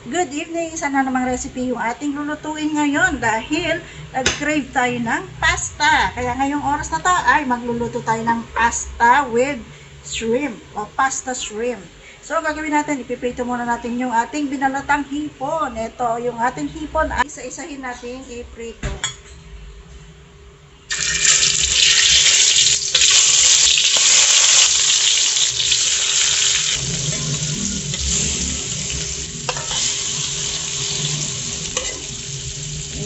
Good evening! Isa na namang recipe yung ating lulutuin ngayon dahil nag-crave tayo ng pasta. Kaya ngayong oras na to ay magluluto tayo ng pasta with shrimp o pasta shrimp. So gagawin natin, ipiprito muna natin yung ating binalatang hipon. Ito, yung ating hipon ay isa-isahin natin iprito.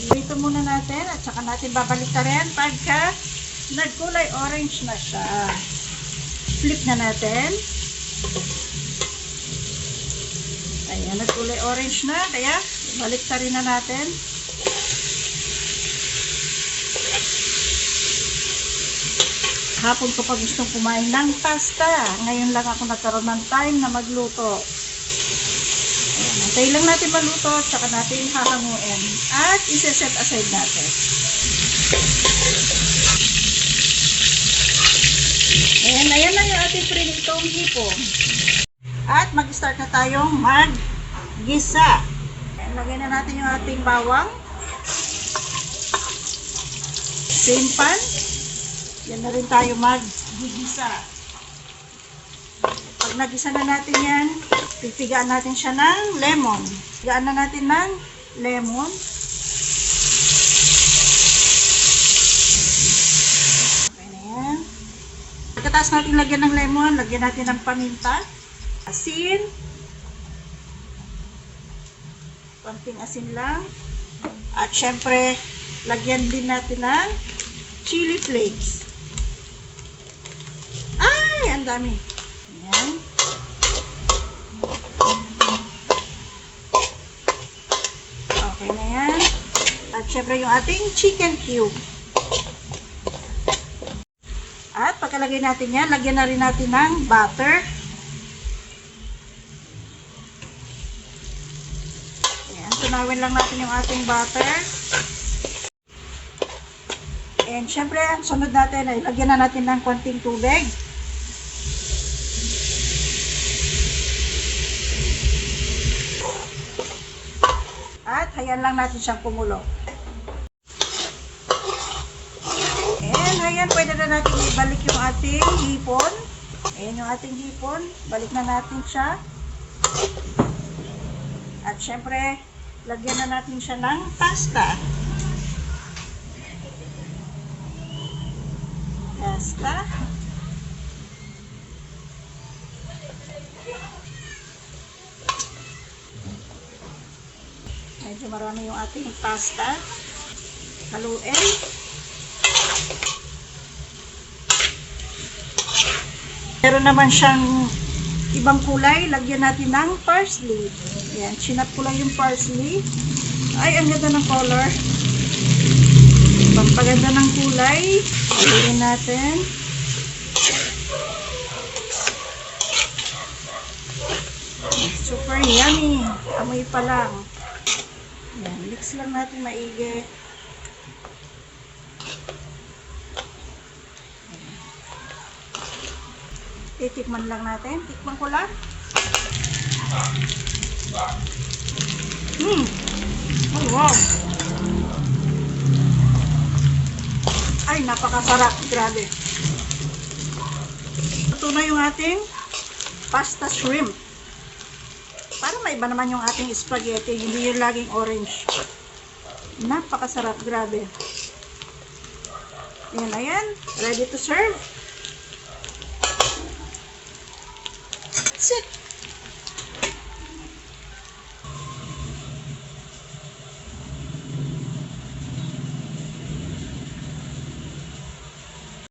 Ito muna natin at saka natin babalik na rin pagka nagkulay orange na siya. Flip na natin. Ayan, nagkulay orange na. Kaya, balik na rin na natin. Hapon ko pa gustong kumain ng pasta. Ngayon lang ako nagkaroon ng time na magluto. Antayin lang natin maluto at saka natin hahanguin at isa-set aside natin. Ayan na yung ating prinitong hipon. At mag-start na tayong mag-gisa. Lagyan na natin yung ating bawang. Same pan. Yan na rin tayo mag-gisa. Pag nagisa na natin yan, pipigaan natin siya ng lemon. Pigaan na natin ng lemon. Okay na yan. Pagkatapos natin lagyan ng lemon, lagyan natin ng paminta, asin, konting asin lang, at syempre, lagyan din natin ng chili flakes. Ay, ang dami. Ayan. Okay na yan. At syempre yung ating chicken cube. At pagkalagay natin yan, lagyan na rin natin ng butter. Ayan, tunawin lang natin yung ating butter. And syempre, ang sunod natin ay lagyan na natin ng konting tubig. At hayan lang natin siyang kumulo. And hayan, pwede na natin ibalik yung ating hipon. Ayan yung ating hipon. Balik na natin siya. At syempre, lagyan na natin siya ng pasta. Pasta. Medyo marami yung ating pasta. Haluin. Meron naman siyang ibang kulay. Lagyan natin ng parsley. Ayan, chinap ko lang yung parsley. Ay, ang ganda ng color. Pampaganda ng kulay. Haluin natin. Super yummy. Amoy pa lang. Ayan, mix lang natin maigi. Titikman lang natin. Tikman ko lang. Oh, wow. Ay, napakasarap. Grabe. Ito na yung ating pasta shrimp. Para maiba naman yung ating spaghetti. Hindi yung laging orange. Napakasarap. Grabe. Ayan, ayan. Ready to serve. That's it.